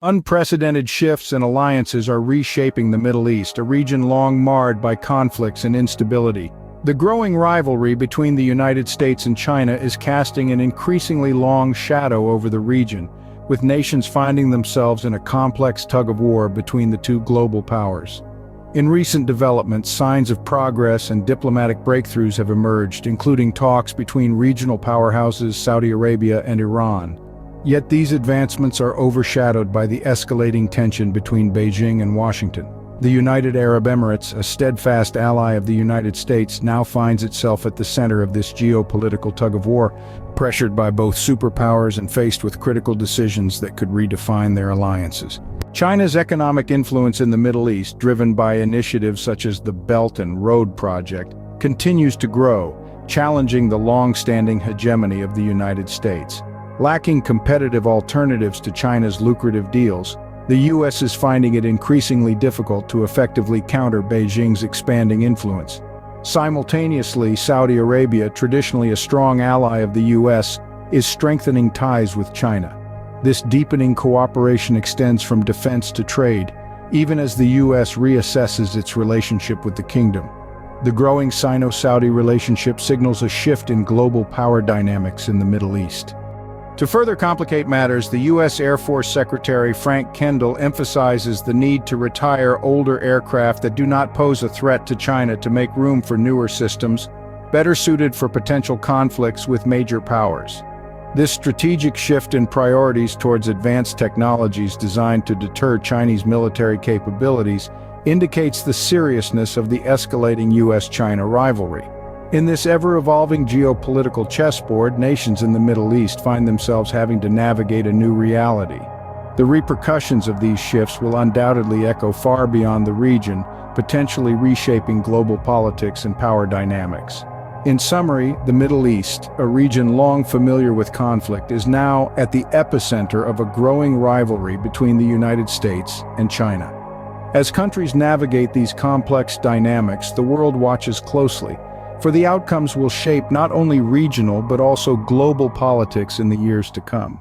Unprecedented shifts and alliances are reshaping the Middle East, a region long marred by conflicts and instability. The growing rivalry between the United States and China is casting an increasingly long shadow over the region, with nations finding themselves in a complex tug-of-war between the two global powers. In recent developments, signs of progress and diplomatic breakthroughs have emerged, including talks between regional powerhouses Saudi Arabia and Iran. Yet these advancements are overshadowed by the escalating tension between Beijing and Washington. The United Arab Emirates, a steadfast ally of the United States, now finds itself at the center of this geopolitical tug-of-war, pressured by both superpowers and faced with critical decisions that could redefine their alliances. China's economic influence in the Middle East, driven by initiatives such as the Belt and Road Project, continues to grow, challenging the long-standing hegemony of the United States. Lacking competitive alternatives to China's lucrative deals, the U.S. is finding it increasingly difficult to effectively counter Beijing's expanding influence. Simultaneously, Saudi Arabia, traditionally a strong ally of the U.S., is strengthening ties with China. This deepening cooperation extends from defense to trade, even as the U.S. reassesses its relationship with the kingdom. The growing Sino-Saudi relationship signals a shift in global power dynamics in the Middle East. To further complicate matters, the U.S. Air Force Secretary Frank Kendall emphasizes the need to retire older aircraft that do not pose a threat to China to make room for newer systems, better suited for potential conflicts with major powers. This strategic shift in priorities towards advanced technologies designed to deter Chinese military capabilities indicates the seriousness of the escalating U.S.-China rivalry. In this ever-evolving geopolitical chessboard, nations in the Middle East find themselves having to navigate a new reality. The repercussions of these shifts will undoubtedly echo far beyond the region, potentially reshaping global politics and power dynamics. In summary, the Middle East, a region long familiar with conflict, is now at the epicenter of a growing rivalry between the United States and China. As countries navigate these complex dynamics, the world watches closely, for the outcomes will shape not only regional but also global politics in the years to come.